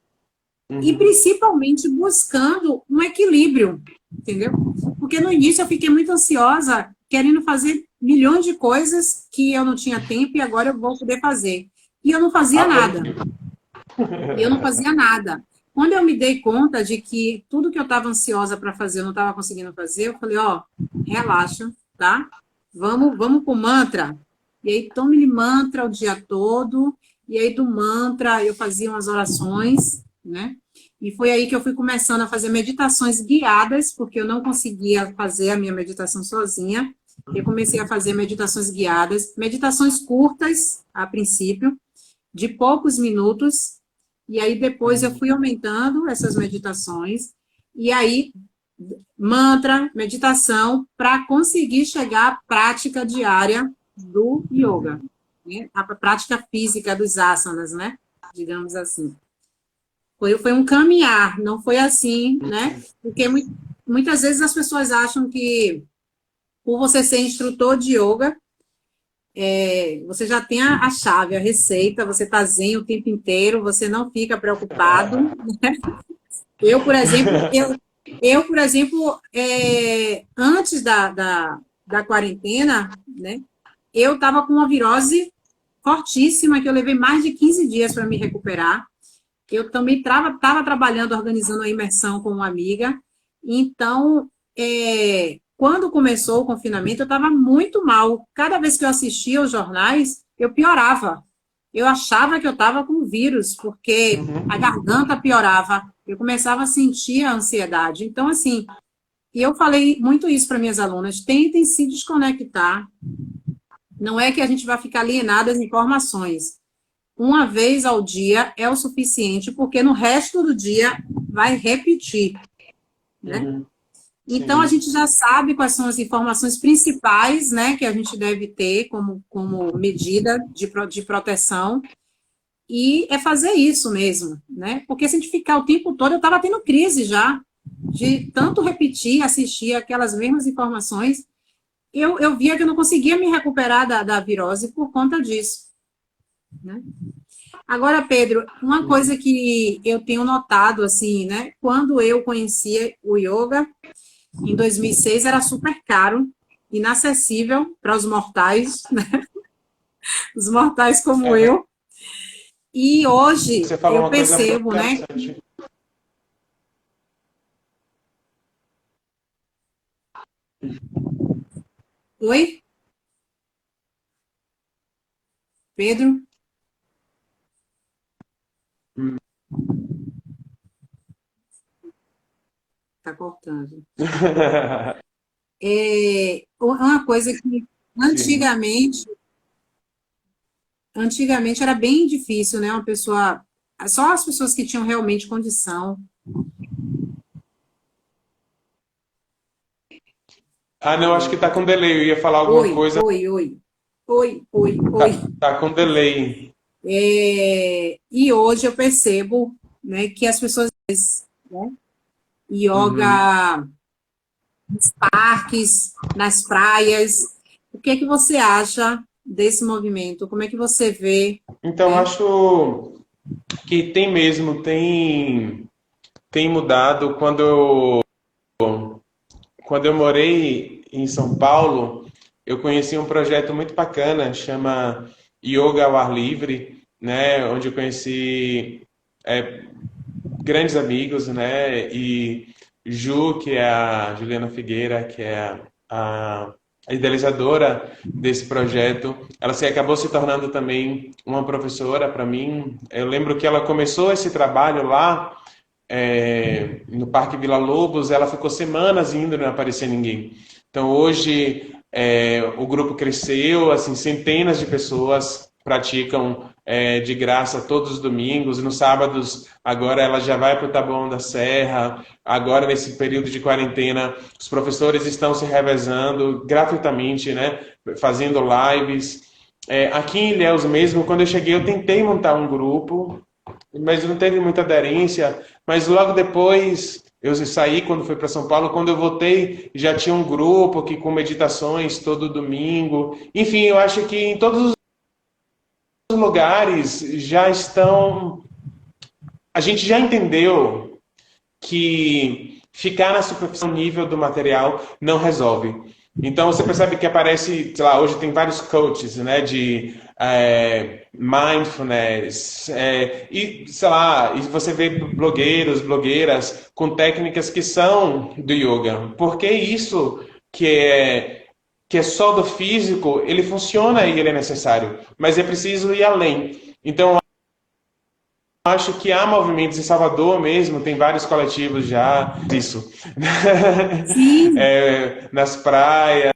e, Uhum. principalmente, buscando um equilíbrio, entendeu? Porque no início eu fiquei muito ansiosa, querendo fazer milhões de coisas que eu não tinha tempo e agora eu vou poder fazer. E eu não fazia nada. Amém. E eu não fazia nada. Quando eu me dei conta de que tudo que eu estava ansiosa para fazer eu não estava conseguindo fazer, eu falei, ó, relaxa, tá? Vamos com mantra. E aí tome mantra o dia todo. E aí do mantra eu fazia umas orações, né? E foi aí que eu fui começando a fazer meditações guiadas, porque eu não conseguia fazer a minha meditação sozinha. Eu comecei a fazer meditações guiadas, meditações curtas, a princípio, de poucos minutos, e aí depois eu fui aumentando essas meditações, e aí mantra, meditação, para conseguir chegar à prática diária do yoga, né? A prática física dos asanas, né? Digamos assim. Foi um caminhar, não foi assim, né? Porque muitas vezes as pessoas acham que por você ser instrutor de yoga, você já tem a chave, a receita, você está zen o tempo inteiro, você não fica preocupado. Eu, por exemplo, antes da quarentena, né, eu estava com uma virose fortíssima, que eu levei mais de 15 dias para me recuperar. Eu também estava trabalhando, organizando a imersão com uma amiga. Então, quando começou o confinamento, eu estava muito mal. Cada vez que eu assistia os jornais, eu piorava. Eu achava que eu estava com vírus, porque a garganta piorava. Eu começava a sentir a ansiedade. Então, assim, e eu falei muito isso para minhas alunas: tentem se desconectar. Não é que a gente vai ficar alienado às informações. Uma vez ao dia é o suficiente, porque no resto do dia vai repetir, né? Uhum. Então, a Sim. gente já sabe quais são as informações principais, né, que a gente deve ter como medida de proteção, e é fazer isso mesmo, né? Porque se a gente ficar o tempo todo, eu estava tendo crise já, de tanto repetir, assistir aquelas mesmas informações, eu via que eu não conseguia me recuperar da virose por conta disso, né? Agora, Pedro, uma coisa que eu tenho notado, assim, né? Quando eu conhecia o yoga, em 2006, era super caro, inacessível para os mortais, né? Os mortais como É, eu. E hoje você falou eu uma coisa muito percebo, né? interessante. Oi? Pedro? Tá cortando. Uma coisa que Sim. antigamente era bem difícil, né? Uma pessoa, só as pessoas que tinham realmente condição. Ah, não, acho que tá com delay. Eu ia falar alguma Oi, coisa. oi, oi. Oi, oi, oi. Tá com delay. E hoje eu percebo, né, que as pessoas, né, Uhum. yoga nos parques, nas praias. O que é que você acha desse movimento? Como é que você vê, Então, né? acho que tem mesmo, tem mudado. Quando eu morei em São Paulo, eu conheci um projeto muito bacana, chama Yoga ao Ar Livre, né? Onde eu conheci grandes amigos, né? E Ju, que é a Juliana Figueira, que é a idealizadora desse projeto, ela acabou se tornando também uma professora para mim. Eu lembro que ela começou esse trabalho lá no Parque Vila Lobos, ela ficou semanas indo e não aparecia ninguém. Então hoje o grupo cresceu, assim, centenas de pessoas praticam de graça todos os domingos, e nos sábados agora ela já vai para o Taboão da Serra. Agora nesse período de quarentena, os professores estão se revezando gratuitamente, né, fazendo lives. Aqui em Ilhéus mesmo, quando eu cheguei, eu tentei montar um grupo, mas não teve muita aderência. Mas logo depois eu saí quando fui para São Paulo. Quando eu voltei, já tinha um grupo que com meditações todo domingo. Enfim, eu acho que em todos os lugares já estão. A gente já entendeu que ficar na superfície nível do material não resolve. Então você percebe que aparece, sei lá, hoje tem vários coaches, né, de mindfulness, e sei lá, e você vê blogueiros, blogueiras com técnicas que são do yoga. Porque isso que é só do físico, ele funciona e ele é necessário, mas é preciso ir além. Então acho que há movimentos em Salvador mesmo, tem vários coletivos já disso. Sim, Nas praias,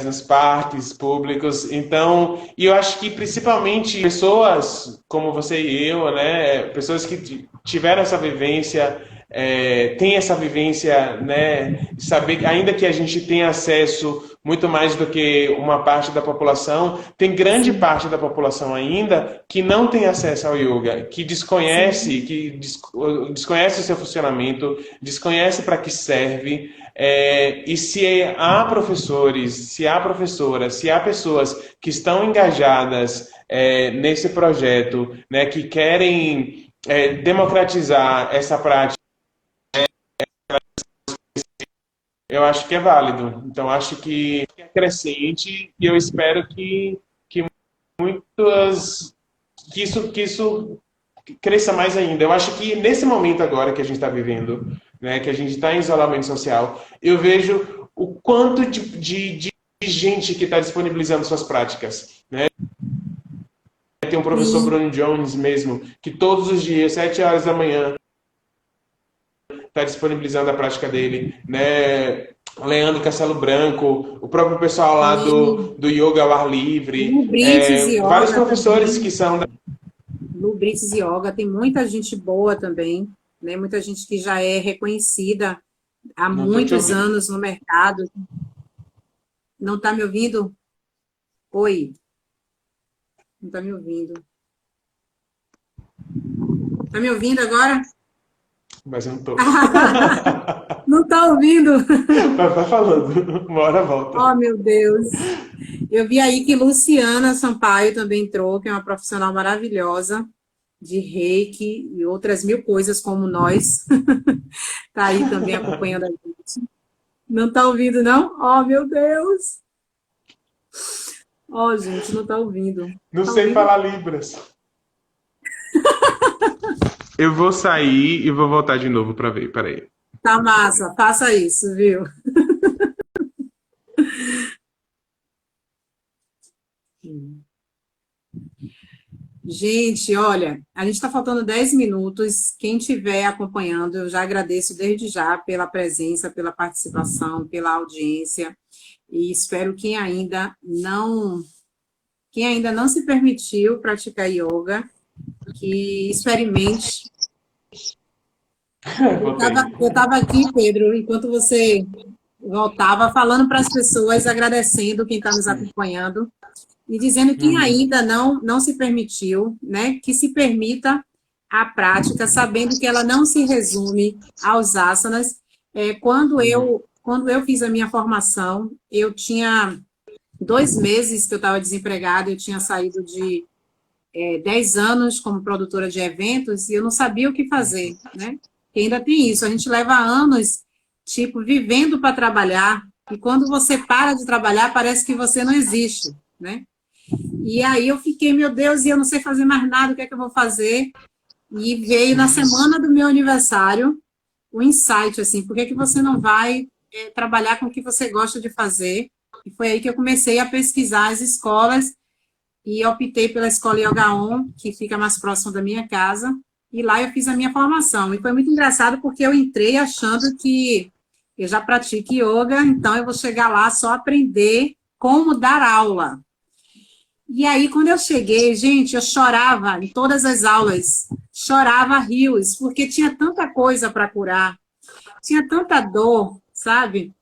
nos parques públicos. Então, e eu acho que principalmente pessoas como você e eu, né, pessoas que tiveram essa vivência, têm essa vivência, né, saber, ainda que a gente tenha acesso muito mais do que uma parte da população, tem grande sim, parte da população ainda que não tem acesso ao yoga, que desconhece, sim. desconhece o seu funcionamento, desconhece para que serve. E se há professores, se há professoras, se há pessoas que estão engajadas nesse projeto, né, que querem democratizar essa prática, eu acho que é válido. Então, acho que é crescente e eu espero que muitas, que isso cresça mais ainda. Eu acho que nesse momento agora que a gente está vivendo, né, que a gente está em isolamento social, eu vejo o quanto de gente que está disponibilizando suas práticas. Né? Tem um professor Sim, Bruno Jones mesmo, que todos os dias, 7 horas da manhã, está disponibilizando a prática dele. Né? Leandro Castelo Branco, o próprio pessoal lá sim. do Yoga ao Ar Livre, Lubrites vários Yoga professores que também. são Lubrites Yoga tem muita gente boa também, né? Muita gente que já é reconhecida há não estou te muitos ouvindo. anos no mercado. Não está me ouvindo? Oi, não está me ouvindo. Está me ouvindo agora? Mas eu não estou. Não está ouvindo? Vai falando, uma hora volta. Oh, meu Deus. Eu vi aí que Luciana Sampaio também entrou, que é uma profissional maravilhosa de reiki e outras mil coisas como nós. Está aí também acompanhando a gente. Não está ouvindo, não? Oh, meu Deus. Oh, gente, não está ouvindo. Não Está sei ouvindo? falar Libras. Eu vou sair e vou voltar de novo para ver. Peraí. Tá massa, faça isso, viu? Gente, olha, a gente está faltando 10 minutos. Quem estiver acompanhando, eu já agradeço desde já pela presença, pela participação, pela audiência. E espero quem ainda não se permitiu praticar yoga, que experimente. Botei. Eu tava aqui, Pedro, enquanto você voltava, falando para as pessoas, agradecendo quem está nos acompanhando e dizendo que Uhum, ainda não se permitiu, né, que se permita a prática, sabendo que ela não se resume aos asanas. uhum, Quando eu fiz a minha formação, eu tinha 2 meses que eu estava desempregada, eu tinha saído de 10 anos como produtora de eventos e eu não sabia o que fazer, né? E ainda tem isso, a gente leva anos, tipo, vivendo para trabalhar, e quando você para de trabalhar, parece que você não existe, né? E aí eu fiquei, meu Deus, e eu não sei fazer mais nada, o que é que eu vou fazer? E veio na uhum, semana do meu aniversário o insight, assim, por que que você não vai trabalhar com o que você gosta de fazer? E foi aí que eu comecei a pesquisar as escolas e optei pela escola Yoga On, que fica mais próximo da minha casa, e lá eu fiz a minha formação. E foi muito engraçado porque eu entrei achando que eu já pratico yoga, então eu vou chegar lá só aprender como dar aula. E aí, quando eu cheguei, gente, eu chorava em todas as aulas, chorava rios, porque tinha tanta coisa para curar, tinha tanta dor, sabe?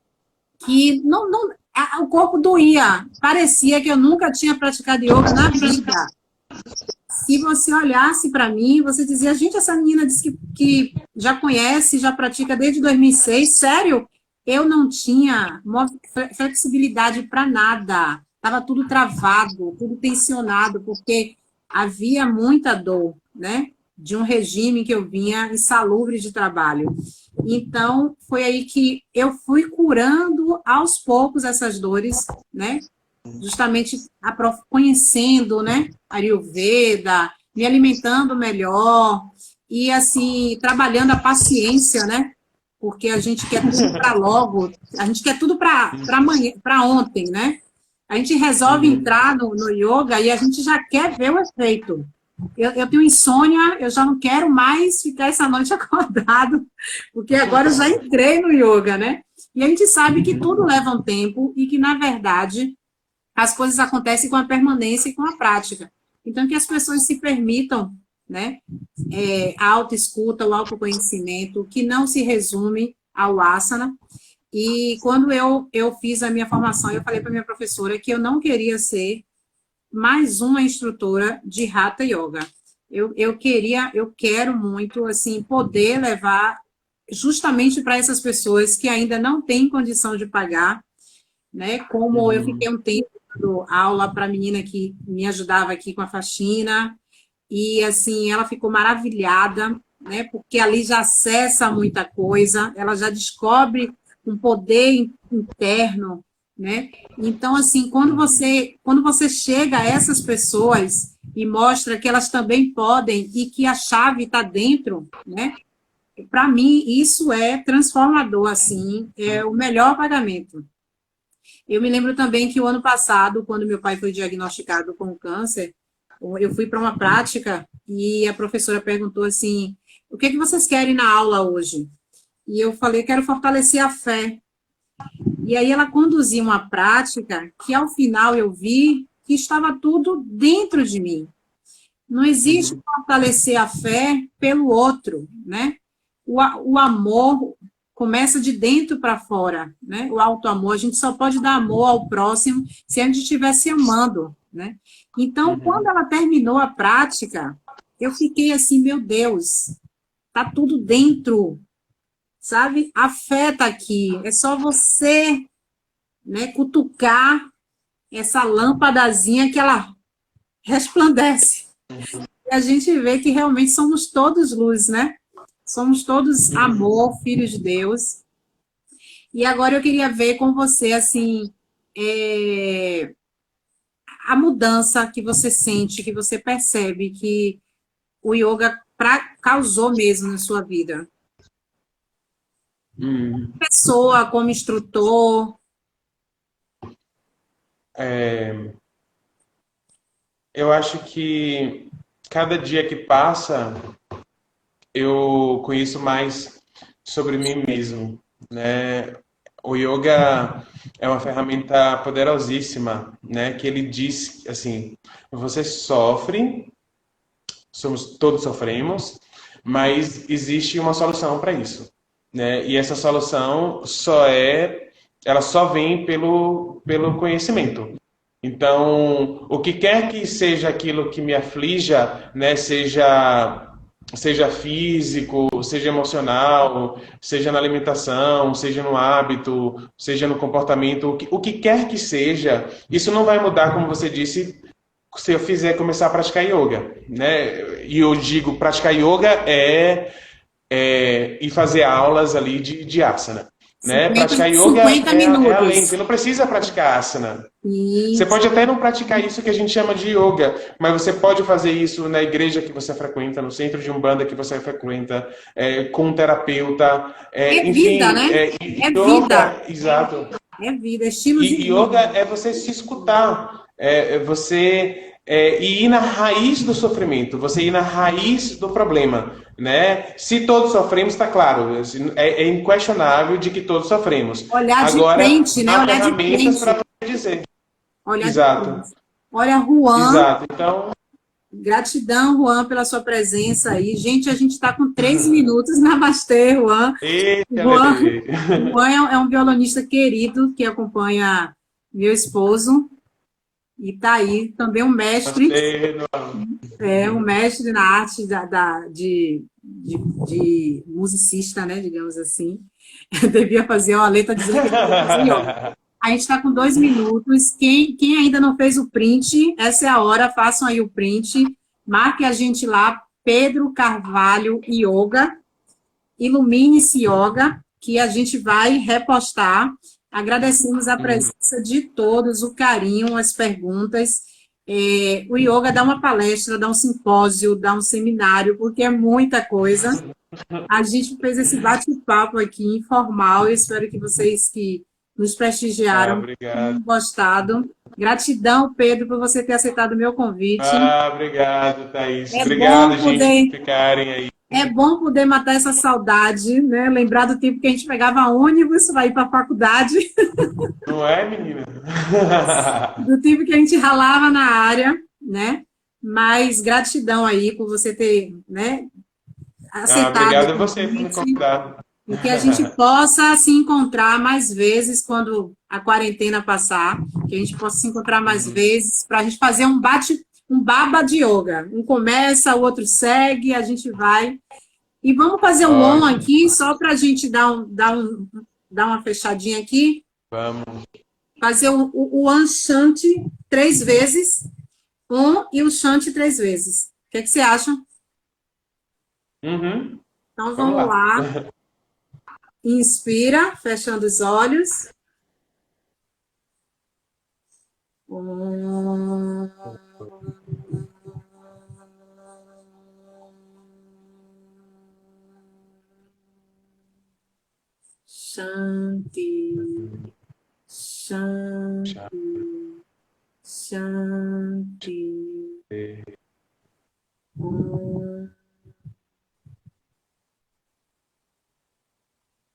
Que o corpo doía. Parecia que eu nunca tinha praticado yoga na vida. Se você olhasse para mim, você dizia, gente, essa menina disse que já conhece, já pratica desde 2006. Sério? Eu não tinha flexibilidade para nada. Estava tudo travado, tudo tensionado, porque havia muita dor, né? De um regime que eu vinha insalubre de trabalho. Então, foi aí que eu fui curando aos poucos essas dores, né? Justamente conhecendo, né, Ayurveda, me alimentando melhor e assim trabalhando a paciência, né? Porque a gente quer tudo para logo, a gente quer tudo para amanhã, para ontem, né? A gente resolve uhum. entrar no yoga e a gente já quer ver o efeito. Eu tenho insônia, eu já não quero mais ficar essa noite acordado, porque agora eu já entrei no yoga, né? E a gente sabe que tudo leva um tempo e que, na verdade, as coisas acontecem com a permanência e com a prática. Então, que as pessoas se permitam, né, a autoescuta, o autoconhecimento, que não se resume ao asana. E quando eu fiz a minha formação, eu falei para minha professora que eu não queria ser mais uma instrutora de Hatha Yoga. Eu quero muito, assim, poder levar justamente para essas pessoas que ainda não têm condição de pagar, né? Como eu Uhum. fiquei um tempo dando aula para a menina que me ajudava aqui com a faxina, e assim, ela ficou maravilhada, né? Porque ali já acessa muita coisa, ela já descobre um poder interno, né? Então, assim, quando você chega a essas pessoas e mostra que elas também podem e que a chave está dentro, né? Para mim, isso é transformador, assim, é o melhor pagamento. Eu me lembro também que o ano passado, quando meu pai foi diagnosticado com câncer, eu fui para uma prática e a professora perguntou assim: o que é que vocês querem na aula hoje? E eu falei: quero fortalecer a fé. E aí ela conduziu uma prática que ao final eu vi que estava tudo dentro de mim. Não existe Uhum. fortalecer a fé pelo outro, né? O amor começa de dentro para fora, né? O auto-amor, a gente só pode dar amor ao próximo se a gente estiver se amando, né? Então, quando Uhum. ela terminou a prática, eu fiquei assim, meu Deus, tá tudo dentro, sabe? A fé tá aqui, é só você, né, cutucar essa lâmpadazinha que ela resplandece. E a gente vê que realmente somos todos luz, né? Somos todos Uhum. amor, filhos de Deus. E agora eu queria ver com você, assim, é, a mudança que você sente, que você percebe que o yoga causou mesmo na sua vida. Uhum. Pessoa, como instrutor. É, Eu acho que cada dia que passa, eu conheço mais sobre mim mesmo, né? O yoga é uma ferramenta poderosíssima, né? Que ele diz assim, você sofre, todos sofremos, mas existe uma solução para isso, né? E essa solução ela só vem pelo conhecimento. Então, o que quer que seja aquilo que me aflija, né, seja físico, seja emocional, seja na alimentação, seja no hábito, seja no comportamento, o que quer que seja, isso não vai mudar, como você disse, se eu fizer começar a praticar yoga, né? E eu digo praticar yoga é ir fazer aulas ali de asana, né? 50, Praticar yoga 50 é além, minutos. você não precisa praticar asana. Você Isso. pode até não praticar isso que a gente chama de yoga, mas você pode fazer isso na igreja que você frequenta, no centro de umbanda que você frequenta, com um terapeuta, É vida, enfim, né? É vida. yoga, exato. É vida, é estilo de E yoga vida. é você se escutar, ir na raiz do sofrimento, você ir na raiz do problema, né? Se todos sofremos, está claro, assim, é inquestionável de que todos sofremos. Olhar de Agora, frente, né? há Olhar de ferramentas para frente. você dizer. Olhar de Exato, frente. Olha, Juan, exato. Então, gratidão, Juan, pela sua presença aí. Gente, a gente está com 3 minutos. Namastê, Juan. eita, Juan, Lele. Juan é um violonista querido que acompanha meu esposo e está aí também Namastê, um mestre na arte de musicista, né, digamos assim. Eu devia fazer uma letra dizendo que ele devia fazer yoga. A gente está com 2 minutos. Quem ainda não fez o print, essa é a hora, façam aí o print. Marque a gente lá, Pedro Carvalho Yoga, Ilumine-se Yoga, que a gente vai repostar. Agradecemos a presença de todos, o carinho, as perguntas. O yoga dá uma palestra, dá um simpósio, dá um seminário, porque é muita coisa. A gente fez esse bate-papo aqui informal. Eu espero que vocês que nos prestigiaram obrigado. tenham gostado. Gratidão, Pedro, por você ter aceitado o meu convite. Obrigado, Thaís. É Obrigado, bom gente, por poder, ficarem aí. é bom poder matar essa saudade, né? Lembrar do tempo que a gente pegava ônibus para ir para a faculdade, Não é, menina? do tempo que a gente ralava na área, né? Mas gratidão aí por você ter, né, aceitado Obrigado o a você por me convite. convidar. E que a gente possa se encontrar mais vezes quando a quarentena passar, que a gente possa se encontrar mais vezes para a gente fazer um baba de yoga. Um começa, o outro segue, a gente vai. E vamos fazer um on Ótimo, aqui, só para a gente dar uma fechadinha aqui. vamos. Fazer o on shanti 3 vezes, on e o shanti 3 vezes. O que é que você acha? Uhum, Então vamos vamos lá. lá. Inspira, fechando os olhos. Shanti, Shanti, Shanti.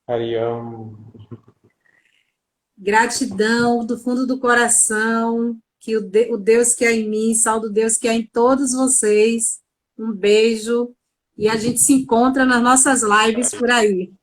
Hariam. Gratidão do fundo do coração, que o Deus que há em mim, salve o Deus que há em todos vocês. Um beijo e a gente se encontra nas nossas lives por aí.